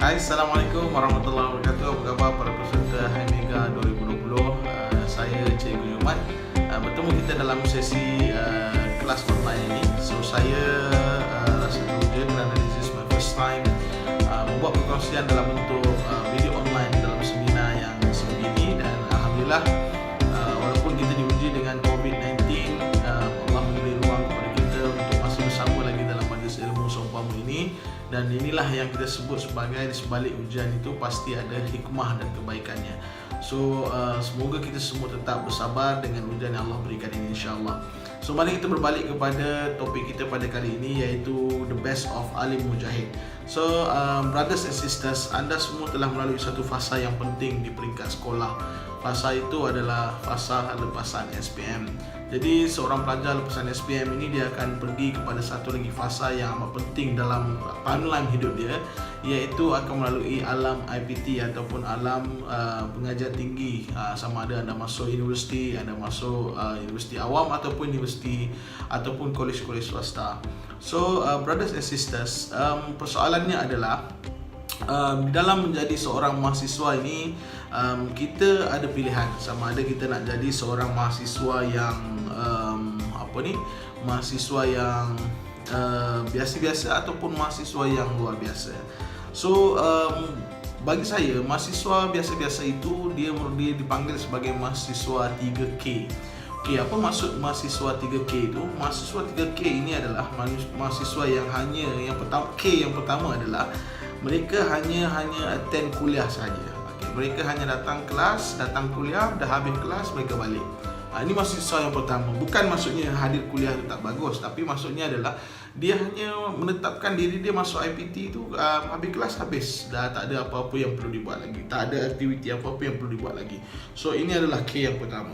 Hai, Assalamualaikum warahmatullahi wabarakatuh. Apa khabar para peserta HiMega 2020? Saya Cikgu Yumat. Bertemu kita dalam sesi kelas online ini. So saya rasa teruja kerana this is my first time membuat perkongsian dalam bentuk video online dalam seminar yang sebegini. Dan Alhamdulillah, walaupun kita diuji dengan COVID-19, Allah memberi ruang kepada kita untuk masih bersama lagi dalam majlis ilmu seumpama ini. Dan inilah yang kita sebut sebagai di sebalik ujian itu pasti ada hikmah dan kebaikannya. So semoga kita semua tetap bersabar dengan ujian yang Allah berikan ini, insyaAllah. So mari kita berbalik kepada topik kita pada kali ini, iaitu the best of alim mujahid. So brothers and sisters, anda semua telah melalui satu fasa yang penting di peringkat sekolah. Fasa itu adalah fasa lepasan SPM. Jadi seorang pelajar lepasan SPM ini dia akan pergi kepada satu lagi fasa yang amat penting dalam timeline hidup dia, iaitu akan melalui alam IPT ataupun alam pengajian tinggi. Sama ada anda masuk universiti, anda masuk universiti awam ataupun universiti ataupun kolej-kolej swasta. So brothers and sisters, persoalannya adalah dalam menjadi seorang mahasiswa ini, kita ada pilihan. Sama ada kita nak jadi seorang mahasiswa yang mahasiswa yang biasa-biasa ataupun mahasiswa yang luar biasa. So bagi saya, mahasiswa biasa-biasa itu dia dipanggil sebagai mahasiswa 3K. Okey, apa maksud mahasiswa 3K itu? Mahasiswa 3K ini adalah mahasiswa yang yang pertama adalah mereka hanya attend kuliah saja. Okay, mereka hanya datang kelas, datang kuliah, dah habis kelas mereka balik. Ini mahasiswa yang pertama. Bukan maksudnya hadir kuliah itu tak bagus, tapi maksudnya adalah dia hanya menetapkan diri dia masuk IPT itu, habis kelas habis, dah tak ada apa-apa yang perlu dibuat lagi, tak ada aktiviti apa-apa yang perlu dibuat lagi. So ini adalah K yang pertama.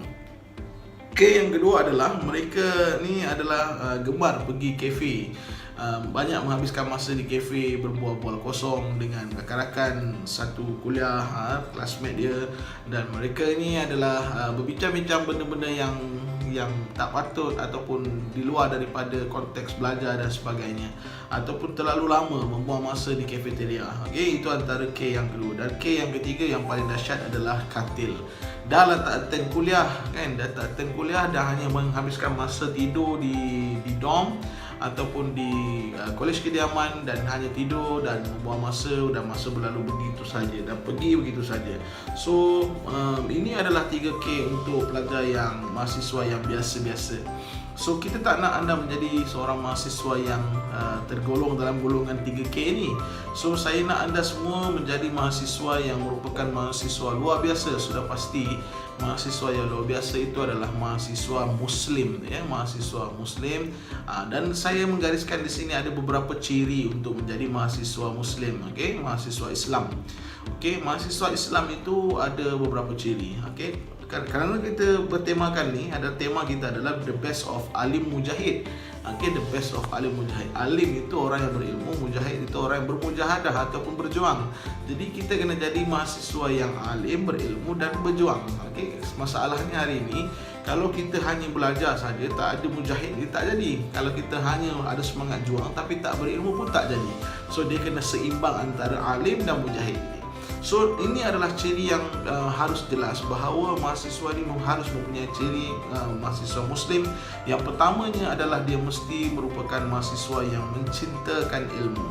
K yang kedua adalah mereka ni adalah gemar pergi kafe. Banyak menghabiskan masa di kafe berbual-bual kosong dengan rakan-rakan satu kuliah, classmate dia, dan mereka ni adalah berbincang-bincang benda-benda yang tak patut ataupun di luar daripada konteks belajar dan sebagainya, ataupun terlalu lama membuang masa di kafeteria. Okey, itu antara K yang kedua. Dan K yang ketiga yang paling dahsyat adalah katil. Dah lah tak attend kuliah kan, dah tak attend kuliah, dah hanya menghabiskan masa tidur di dorm ataupun di kolej kediaman, dan hanya tidur dan membuang masa, dan masa berlalu begitu saja dan pergi begitu saja. So ini adalah 3K untuk pelajar yang mahasiswa yang biasa-biasa. So kita tak nak anda menjadi seorang mahasiswa yang tergolong dalam golongan 3K ni. So saya nak anda semua menjadi mahasiswa yang merupakan mahasiswa luar biasa. Sudah pasti mahasiswa yang luar biasa itu adalah mahasiswa Muslim, ya, mahasiswa Muslim. Dan saya menggariskan di sini ada beberapa ciri untuk menjadi mahasiswa Muslim, okey, mahasiswa Islam. Okey, mahasiswa Islam itu ada beberapa ciri, okey. Kerana kita bertemakan ni, ada tema kita adalah the best of alim mujahid. Okay, the best of alim mujahid. Alim itu orang yang berilmu, mujahid itu orang yang bermujahadah ataupun berjuang. Jadi kita kena jadi mahasiswa yang alim, berilmu dan berjuang. Okay, masalahnya hari ini, kalau kita hanya belajar saja, tak ada mujahid, dia tak jadi. Kalau kita hanya ada semangat juang tapi tak berilmu pun tak jadi. So dia kena seimbang antara alim dan mujahid ini. So ini adalah ciri yang harus jelas bahawa mahasiswa ini harus mempunyai ciri mahasiswa Muslim. Yang pertamanya adalah dia mesti merupakan mahasiswa yang mencintakan ilmu.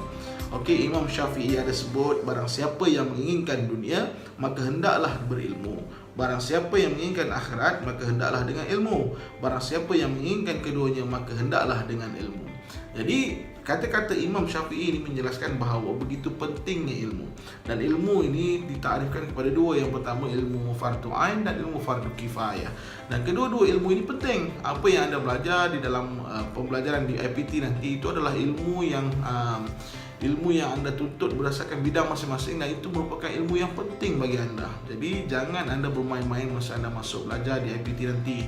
Okey, Imam Syafi'i ada sebut, barang siapa yang menginginkan dunia maka hendaklah berilmu. Barang siapa yang menginginkan akhirat maka hendaklah dengan ilmu. Barang siapa yang menginginkan keduanya maka hendaklah dengan ilmu. Jadi kata-kata Imam Syafi'i ini menjelaskan bahawa begitu pentingnya ilmu. Dan ilmu ini ditarifkan kepada dua. Yang pertama ilmu fardu ain dan ilmu fardu kifayah. Dan kedua-dua ilmu ini penting. Apa yang anda belajar di dalam pembelajaran di IPT nanti itu adalah ilmu yang anda tuntut berdasarkan bidang masing-masing, dan itu merupakan ilmu yang penting bagi anda. Jadi jangan anda bermain-main masa anda masuk belajar di IPT nanti.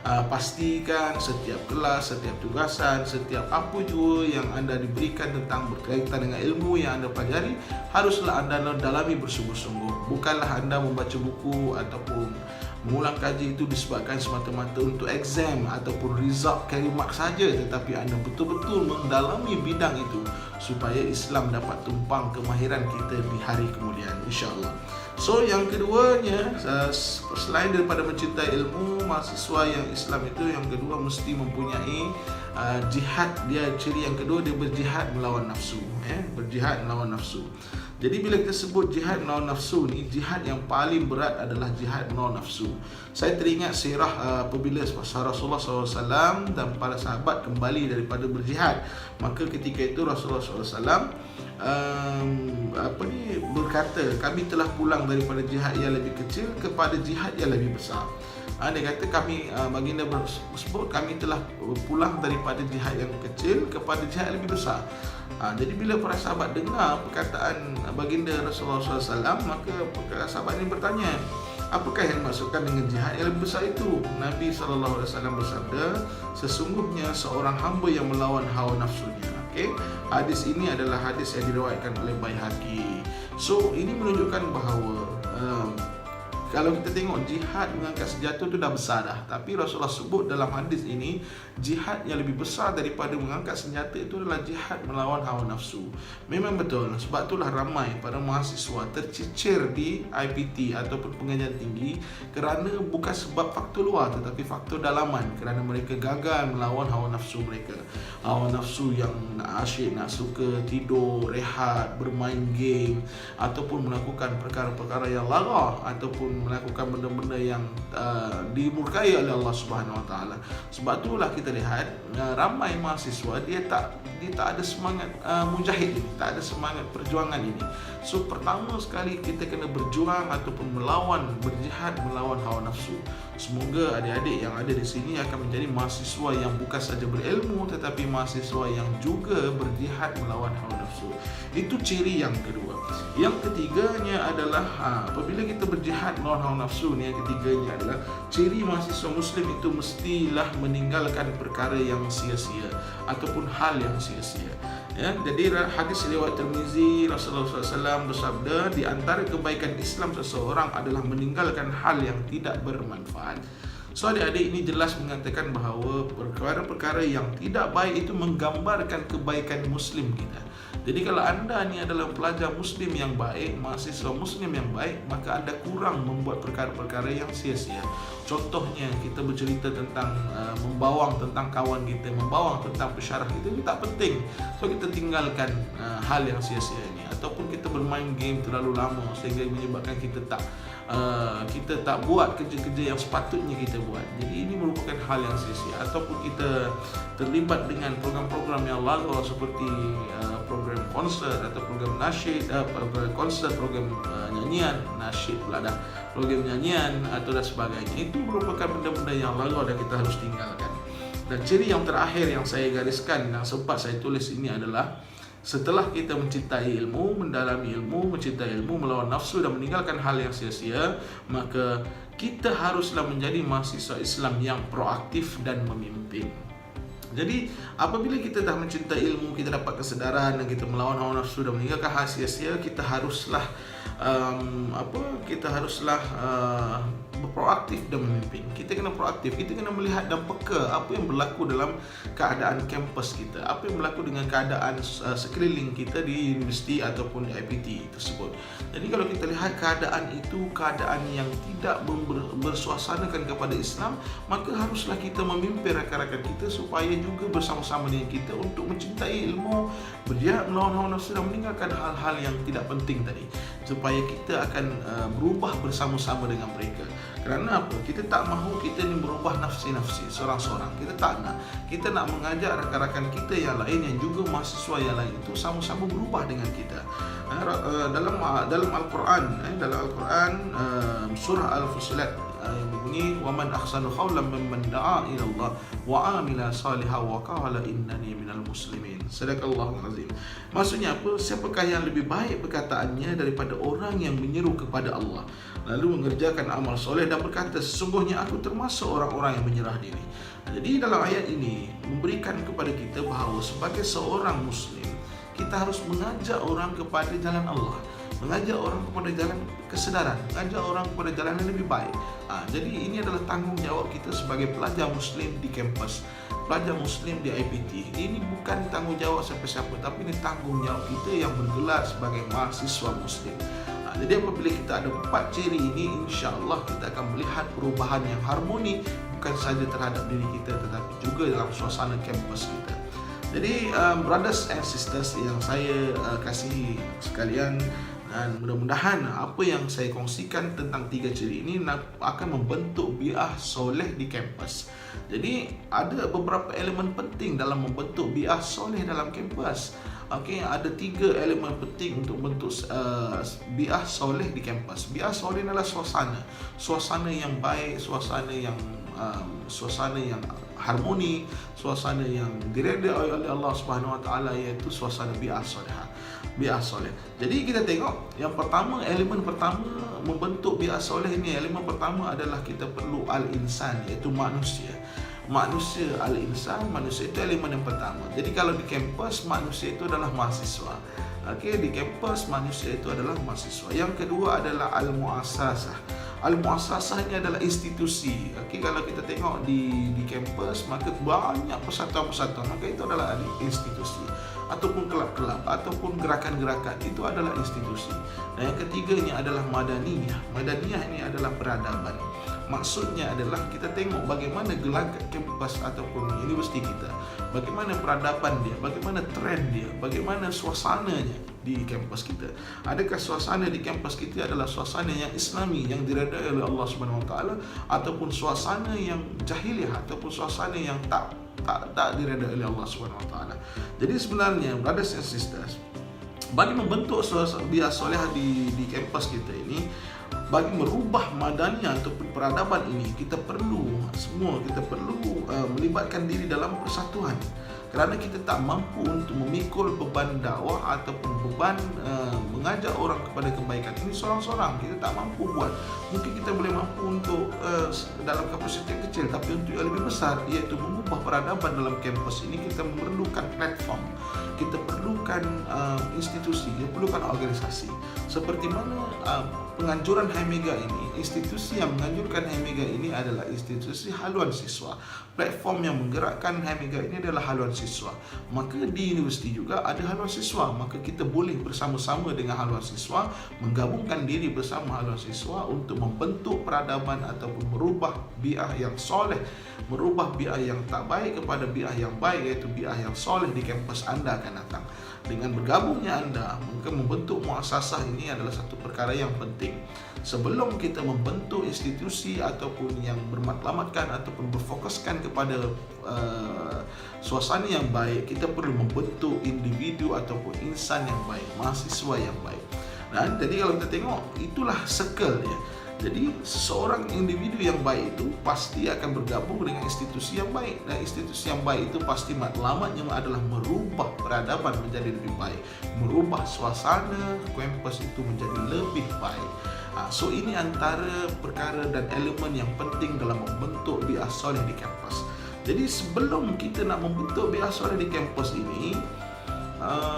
Pastikan setiap kelas, setiap tugasan, setiap apa jua yang anda diberikan tentang berkaitan dengan ilmu yang anda pelajari, haruslah anda dalami bersungguh-sungguh. Bukanlah anda membaca buku ataupun mengulang kaji itu disebabkan semata-mata untuk exam ataupun result carry mark saja, tetapi anda betul-betul mendalami bidang itu supaya Islam dapat tumpang kemahiran kita di hari kemudian, insya-Allah. So yang keduanya, selain daripada mencintai ilmu, mahasiswa yang Islam itu yang kedua mesti mempunyai jihad. Dia ciri yang kedua, dia berjihad melawan nafsu, berjihad melawan nafsu. Jadi bila kita sebut jihad melawan nafsu ni, jihad yang paling berat adalah jihad melawan nafsu. Saya teringat sirah apabila Rasulullah SAW dan para sahabat kembali daripada berjihad. Maka ketika itu Rasulullah SAW berkata, kami telah pulang daripada jihad yang lebih kecil kepada jihad yang lebih besar. Dia kata baginda sebut kami telah pulang daripada jihad yang kecil kepada jihad yang lebih besar. Jadi bila para sahabat dengar perkataan baginda Rasulullah SAW, maka sahabat ini bertanya, apakah yang dimaksudkan dengan jihad yang lebih besar itu? Nabi SAW bersabda, sesungguhnya seorang hamba yang melawan hawa nafsunya. Hadis ini adalah hadis yang diriwayatkan oleh Baihaqi. So ini menunjukkan bahawa kalau kita tengok jihad mengangkat senjata itu dah besar dah, tapi Rasulullah sebut dalam hadis ini jihad yang lebih besar daripada mengangkat senjata itu adalah jihad melawan hawa nafsu. Memang betul, sebab itulah ramai para mahasiswa tercicir di IPT ataupun pengajian tinggi kerana bukan sebab faktor luar tetapi faktor dalaman, kerana mereka gagal melawan hawa nafsu mereka. Hawa nafsu yang nak asyik, nak suka tidur, rehat, bermain game ataupun melakukan perkara-perkara yang lara ataupun melakukan benda-benda yang dimurkai oleh Allah Subhanahu Wa Taala. Sebab itulah kita lihat ramai mahasiswa dia tak ada semangat mujahid ini, tak ada semangat perjuangan ini. So pertama sekali kita kena berjuang ataupun berjihad melawan hawa nafsu. Semoga adik-adik yang ada di sini akan menjadi mahasiswa yang bukan saja berilmu tetapi mahasiswa yang juga berjihad melawan hawa nafsu. Itu ciri yang kedua. Yang ketiganya adalah apabila kita berjihad melawan hawa nafsu ni, yang ketiganya adalah ciri mahasiswa muslim itu mestilah meninggalkan perkara yang sia-sia ataupun hal yang sia-sia. Jadi hadis riwayat Tirmizi, Rasulullah SAW bersabda, di antara kebaikan Islam seseorang adalah meninggalkan hal yang tidak bermanfaat. So adik-adik, ini jelas mengatakan bahawa perkara-perkara yang tidak baik itu menggambarkan kebaikan Muslim kita. Jadi kalau anda ni adalah pelajar Muslim yang baik, mahasiswa Muslim yang baik, maka anda kurang membuat perkara-perkara yang sia-sia. Contohnya kita bercerita tentang membawang tentang kawan kita, membawang tentang pesyarah kita, itu tak penting. So kita tinggalkan hal yang sia-sia ini. Ataupun kita bermain game terlalu lama sehingga menyebabkan kita tak buat kerja-kerja yang sepatutnya kita buat. Jadi ini merupakan hal yang sia-sia. Ataupun kita terlibat dengan program-program yang lara seperti program konsert atau program nasyid, program konsert, program nyanyian, nasyid pula dah, program nyanyian atau dan sebagainya. Itu merupakan benda-benda yang lara dan kita harus tinggalkan. Dan ciri yang terakhir yang saya gariskan dan sempat saya tulis ini adalah, setelah kita mencintai ilmu, mendalami ilmu, mencintai ilmu, melawan nafsu dan meninggalkan hal yang sia-sia, maka kita haruslah menjadi mahasiswa Islam yang proaktif dan memimpin. Jadi apabila kita dah mencintai ilmu, kita dapat kesedaran dan kita melawan hawa nafsu dan meninggalkan hal sia-sia, kita haruslah proaktif dan memimpin. Kita kena proaktif, kita kena melihat dan peka apa yang berlaku dalam keadaan kampus kita, apa yang berlaku dengan keadaan sekeliling kita di universiti ataupun di IPT tersebut. Jadi kalau kita lihat keadaan itu keadaan yang tidak bersuasanakan kepada Islam, maka haruslah kita memimpin rakan-rakan kita supaya juga bersama-sama dengan kita untuk mencintai ilmu, berjihad melawan hawa nafsu dan meninggalkan hal-hal yang tidak penting tadi, supaya kita akan berubah bersama-sama dengan mereka. Kerana apa? Kita tak mahu kita ni berubah nafsi-nafsi seorang-seorang. Kita tak nak. Kita nak mengajak rakan-rakan kita yang lain yang juga mahasiswa yang lain itu sama-sama berubah dengan kita. Dalam Al-Quran, surah Al-Fusilat yang berbunyi, wa man ahsanu qawlan mimman da'a ila Allah wa amila salihan wa qala innani minal muslimin. Sadaqallahul azim. Maksudnya apa? Siapakah yang lebih baik perkataannya daripada orang yang menyeru kepada Allah lalu mengerjakan amal soleh dan berkata, sesungguhnya aku termasuk orang-orang yang menyerah diri. Jadi dalam ayat ini memberikan kepada kita bahawa sebagai seorang Muslim, kita harus mengajak orang kepada jalan Allah. mengajak orang kepada jalan kesedaran, mengajak orang kepada jalan yang lebih baik. Jadi ini adalah tanggung jawab kita sebagai pelajar Muslim di kampus, pelajar Muslim di IPT. Ini bukan tanggung jawab siapa-siapa, tapi ini tanggung jawab kita yang bergelar sebagai mahasiswa Muslim. Jadi apabila kita ada 4 ciri ini, insya-Allah kita akan melihat perubahan yang harmoni, bukan sahaja terhadap diri kita tetapi juga dalam suasana kampus kita. Jadi brothers and sisters yang saya kasihi sekalian, dan mudah-mudahan apa yang saya kongsikan tentang 3 ciri ini akan membentuk bi'ah soleh di kampus. Jadi ada beberapa elemen penting dalam membentuk bi'ah soleh dalam kampus. Okey, ada 3 elemen penting untuk bentuk bi'ah soleh di kampus. Bi'ah soleh adalah suasana yang baik, suasana yang harmoni, suasana yang diredai oleh Allah Subhanahu Wa Taala, iaitu suasana bi'ah soleh. Jadi kita tengok yang pertama, elemen pertama membentuk bi'ah soleh ini, elemen pertama adalah kita perlu al-insan, iaitu manusia, al-insan, manusia itu elemen yang pertama. Jadi kalau di kampus, manusia itu adalah mahasiswa. Okey, di kampus manusia itu adalah mahasiswa. Yang kedua adalah al-muassasah. Al-muassasah ini adalah institusi. Okey, kalau kita tengok di kampus, maka banyak persatuan-persatuan, maka itu adalah institusi, ataupun kelab-kelab, ataupun gerakan-gerakan, itu adalah institusi. Dan yang ketiganya adalah madaniyah. Madaniyah ini adalah peradaban. Maksudnya adalah kita tengok bagaimana gelagat kampus ataupun universiti kita, bagaimana peradaban dia, bagaimana trend dia, bagaimana suasananya di kampus kita. Adakah suasana di kampus kita adalah suasana yang islami, yang diredai oleh Allah Subhanahu Wa Taala, ataupun suasana yang jahiliah, ataupun suasana yang tak diredai oleh Allah Subhanahu Wa Taala. Jadi sebenarnya brothers and sisters, bagi membentuk suasana bi'ah soleh di kampus kita ini, bagi merubah madaniyah ataupun peradaban ini, kita perlu melibatkan diri dalam persatuan. Kerana kita tak mampu untuk memikul beban dakwah ataupun beban mengajak orang kepada kebaikan ini seorang-seorang. Kita tak mampu buat. Mungkin kita boleh mampu untuk dalam kapasiti yang kecil, tapi untuk yang lebih besar, iaitu mengubah peradaban dalam kampus ini, kita memerlukan platform, kita perlukan institusi, kita perlukan organisasi. Seperti mana penganjuran HiMega ini, institusi yang menganjurkan HiMega ini adalah institusi haluan siswa. Platform yang menggerakkan HiMega ini adalah haluan siswa. Maka di universiti juga ada haluan siswa. Maka kita boleh bersama-sama dengan haluan siswa, menggabungkan diri bersama haluan siswa untuk membentuk peradaban ataupun merubah bi'ah yang soleh, merubah bi'ah yang tak baik kepada bi'ah yang baik, iaitu bi'ah yang soleh di kampus anda akan datang. Dengan bergabungnya anda, maka membentuk muassasah ini adalah satu perkara yang penting. Sebelum kita membentuk institusi ataupun yang bermatlamatkan ataupun berfokuskan kepada suasana yang baik, kita perlu membentuk individu ataupun insan yang baik, mahasiswa yang baik. Dan jadi kalau kita tengok, itulah circle dia. Jadi seseorang individu yang baik itu pasti akan bergabung dengan institusi yang baik, dan institusi yang baik itu pasti matlamatnya adalah merubah peradaban menjadi lebih baik, merubah suasana kampus itu menjadi lebih baik. So ini antara perkara dan elemen yang penting dalam membentuk bi'ah soleh di kampus. Jadi sebelum kita nak membentuk bi'ah soleh di kampus ini,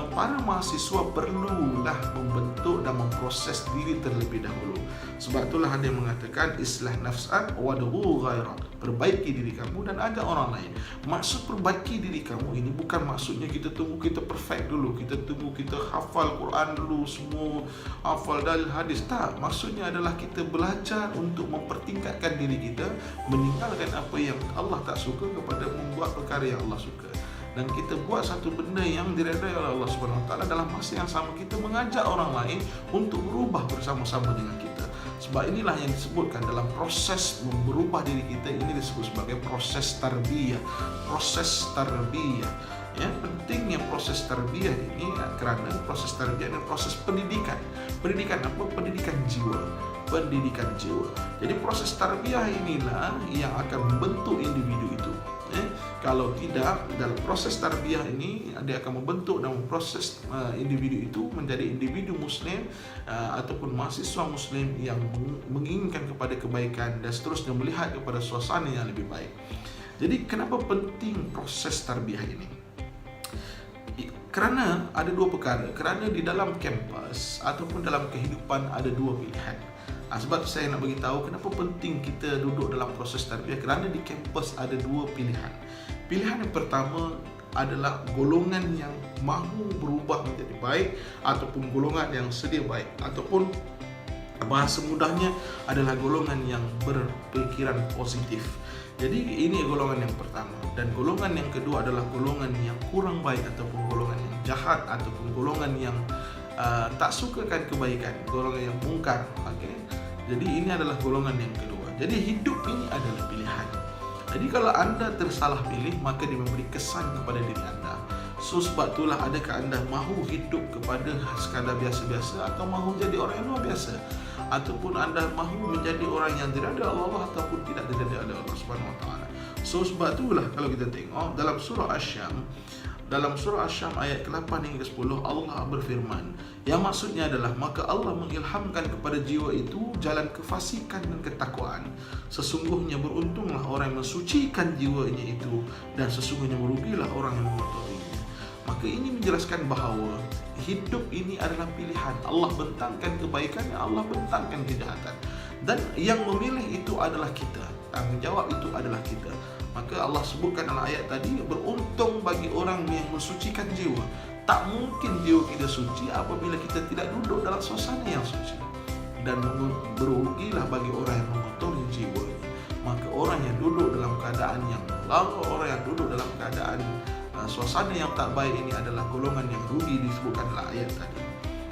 para mahasiswa perlulah membentuk dan memproses diri terlebih dahulu. Sebab itulah ada yang mengatakan islah nafsan wad'u ghairak, perbaiki diri kamu dan ajak orang lain. Maksud perbaiki diri kamu ini bukan maksudnya kita tunggu kita perfect dulu, kita tunggu kita hafal Quran dulu, semua hafal dalil hadis. Tak, maksudnya adalah kita belajar untuk mempertingkatkan diri kita, meninggalkan apa yang Allah tak suka kepada membuat perkara yang Allah suka. Dan kita buat satu benda yang diredai oleh Allah Subhanahu Wa Taala, dalam masa yang sama kita mengajak orang lain untuk berubah bersama-sama dengan kita. Sebab inilah yang disebutkan dalam proses berubah diri kita ini disebut sebagai proses tarbiyah. Proses tarbiyah. Ya, pentingnya proses tarbiyah ini kerana proses tarbiyah adalah proses pendidikan. Pendidikan apa? Pendidikan jiwa. Pendidikan jiwa. Jadi proses tarbiyah inilah yang akan membentuk individu itu. Kalau tidak, dalam proses tarbiyah ini dia akan membentuk dan memproses individu itu menjadi individu muslim ataupun mahasiswa muslim yang menginginkan kepada kebaikan dan seterusnya, melihat kepada suasana yang lebih baik. Jadi kenapa penting proses tarbiyah ini? Kerana ada dua perkara, kerana di dalam kampus ataupun dalam kehidupan ada dua pilihan. Sebab tu saya nak bagi tahu kenapa penting kita duduk dalam proses tarbiyah, kerana di kampus ada dua pilihan. Pilihan yang pertama adalah golongan yang mahu berubah menjadi baik, ataupun golongan yang sedia baik, ataupun bahasa mudahnya adalah golongan yang berpikiran positif. Jadi ini golongan yang pertama. Dan golongan yang kedua adalah golongan yang kurang baik, ataupun golongan yang jahat, ataupun golongan yang tak sukakan kebaikan, golongan yang mungkar. Okay? Jadi ini adalah golongan yang kedua. Jadi hidup ini adalah pilihan. Jadi kalau anda tersalah pilih, maka dia memberi kesan kepada diri anda. So sebab itulah, adakah anda mahu hidup kepada sekadar biasa-biasa, atau mahu jadi orang yang luar biasa, ataupun anda mahu menjadi orang yang dirada Allah ataupun tidak dirada Allah Subhanahu Wa Taala. So sebab itulah kalau kita tengok dalam surah Asy-Syam ayat ke-8 hingga 10, Allah berfirman, yang maksudnya adalah, maka Allah mengilhamkan kepada jiwa itu jalan kefasikan dan ketakwaan. Sesungguhnya beruntunglah orang yang mensucikan jiwanya itu, dan sesungguhnya merugilah orang yang mengotorinya. Maka ini menjelaskan bahawa hidup ini adalah pilihan. Allah bentangkan kebaikan, Allah bentangkan kejahatan, dan yang memilih itu adalah kita. Tanggungjawab itu adalah kita. Maka Allah sebutkan dalam ayat tadi, beruntung bagi orang yang mensucikan jiwa. Tak mungkin jiwa kita suci apabila kita tidak duduk dalam suasana yang suci. Dan berugilah bagi orang yang mengotori jiwa. Maka orang yang duduk dalam keadaan yang lalu, orang yang duduk dalam keadaan suasana yang tak baik ini adalah golongan yang rugi, disebutkan dalam ayat tadi.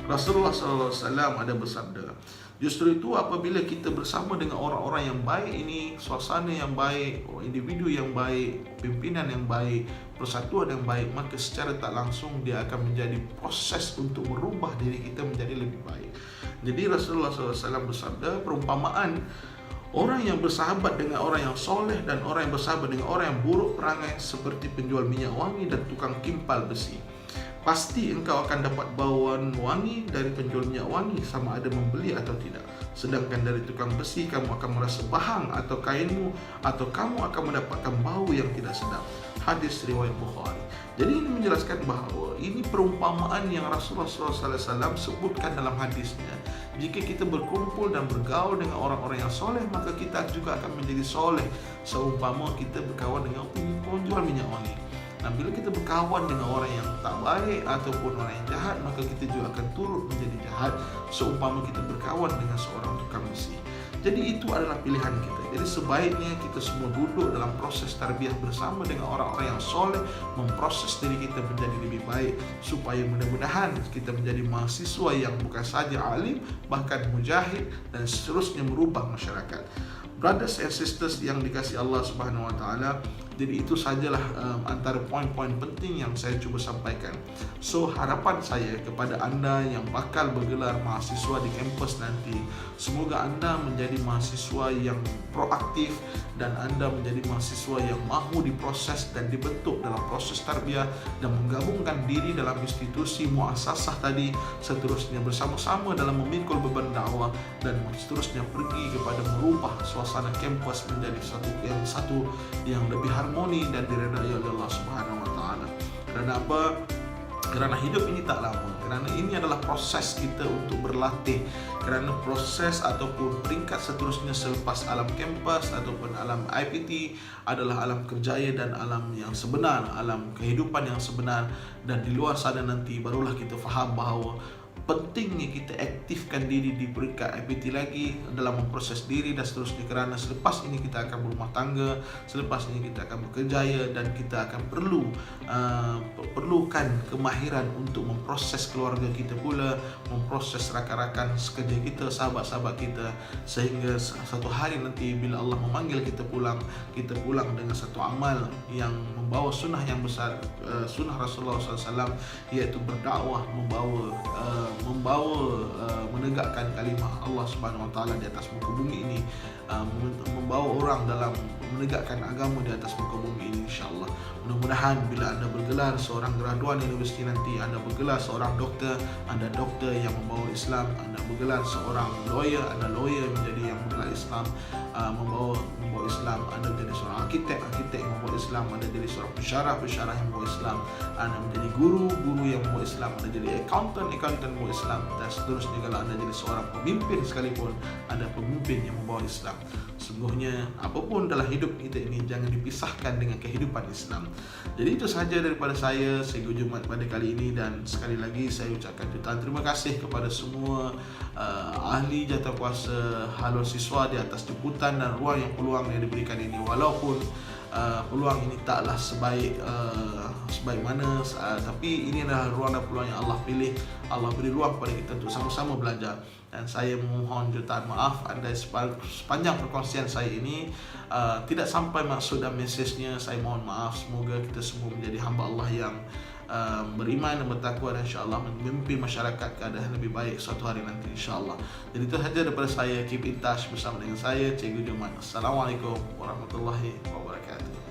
Rasulullah SAW ada bersabda, justru itu apabila kita bersama dengan orang-orang yang baik ini, suasana yang baik, individu yang baik, pimpinan yang baik, persatuan yang baik, maka secara tak langsung dia akan menjadi proses untuk merubah diri kita menjadi lebih baik. Jadi Rasulullah SAW bersabda, perumpamaan orang yang bersahabat dengan orang yang soleh dan orang yang bersahabat dengan orang yang buruk perangai seperti penjual minyak wangi dan tukang kimpal besi. Pasti engkau akan dapat bauan wangi dari penjual minyak wangi, sama ada membeli atau tidak. Sedangkan dari tukang besi kamu akan merasa bahang atau kainmu, atau kamu akan mendapatkan bau yang tidak sedap. Hadis riwayat Bukhari. Jadi ini menjelaskan bahawa ini perumpamaan yang Rasulullah SAW sebutkan dalam hadisnya. Jika kita berkumpul dan bergaul dengan orang-orang yang soleh, maka kita juga akan menjadi soleh, seumpama kita berkawan dengan penjual minyak wangi. Nah, bila kita berkawan dengan orang yang tak baik ataupun orang yang jahat, maka kita juga akan turut menjadi jahat, seumpama kita berkawan dengan seorang tukang besi. Jadi itu adalah pilihan kita. Jadi sebaiknya kita semua duduk dalam proses tarbiyah bersama dengan orang-orang yang soleh, memproses diri kita menjadi lebih baik, supaya mudah-mudahan kita menjadi mahasiswa yang bukan saja alim, bahkan mujahid, dan seterusnya merubah masyarakat. Brothers and sisters yang dikasihi Allah Subhanahu Wa Taala, jadi itu sajalah antara poin-poin penting yang saya cuba sampaikan. So harapan saya kepada anda yang bakal bergelar mahasiswa di kampus nanti, semoga anda menjadi mahasiswa yang proaktif, dan anda menjadi mahasiswa yang mahu diproses dan dibentuk dalam proses tarbiyah, dan menggabungkan diri dalam institusi muasasah tadi, seterusnya bersama-sama dalam memikul beban dakwah, dan seterusnya pergi kepada merubah suasana kampus menjadi satu yang lebih harmoni dan diredai oleh Allah Subhanahu Wa Taala. Kerana apa? Kerana hidup ini tak lama. Kerana ini adalah proses kita untuk berlatih. Kerana proses ataupun peringkat seterusnya selepas alam kampus ataupun alam IPT adalah alam kerjaya dan alam yang sebenar, alam kehidupan yang sebenar. Dan di luar sana nanti barulah kita faham bahawa pentingnya kita aktifkan diri di peringkat IPT lagi dalam memproses diri dan seterusnya, kerana selepas ini kita akan berumah tangga, selepas ini kita akan berkerjaya, dan kita akan perlukan kemahiran untuk memproses keluarga kita pula, memproses rakan-rakan sekerja kita, sahabat-sahabat kita, sehingga satu hari nanti bila Allah memanggil kita pulang dengan satu amal yang membawa sunnah yang besar, sunnah Rasulullah SAW, iaitu berdakwah, menegakkan kalimah Allah Subhanahu Wa Taala di atas muka bumi ini, membawa orang dalam menegakkan agama di atas muka bumi ini, insyaAllah. Mudah-mudahan bila Anda bergelar seorang graduan universiti nanti, Anda bergelar seorang doktor, Anda doktor yang membawa Islam, Anda bergelar seorang lawyer, Anda lawyer menjadi yang membawa Islam, membawa Islam, Anda menjadi seorang arkitek yang membawa Islam, Anda jadi seorang pensyarah yang membawa Islam, Anda menjadi guru yang membawa Islam, Anda jadi accountant membawa Islam, dan seterusnya. Kalau Anda jadi seorang pemimpin sekalipun, Anda pemimpin yang membawa Islam. Sungguhnya apapun dalam hidup kita ini jangan dipisahkan dengan kehidupan Islam. Jadi itu sahaja daripada saya Jumaat pada kali ini, dan sekali lagi saya ucapkan jutaan terima kasih kepada semua ahli jawatakuasa haluan siswa di atas jemputan dan peluang yang diberikan ini. Walaupun peluang ini taklah sebaik mana, tapi ini adalah ruang dan peluang yang Allah pilih. Allah beri ruang kepada kita untuk sama-sama belajar. Dan saya memohon jutaan maaf anda sepanjang perkongsian saya ini tidak sampai maksud dan mesejnya. Saya mohon maaf. Semoga kita semua menjadi hamba Allah yang beriman dan bertakwa, dan insyaAllah memimpin masyarakat ke arah yang lebih baik suatu hari nanti, insyaAllah. Jadi itu sahaja daripada saya. Keep in touch bersama dengan saya, Cikgu Jumaat. Assalamualaikum warahmatullahi wabarakatuh.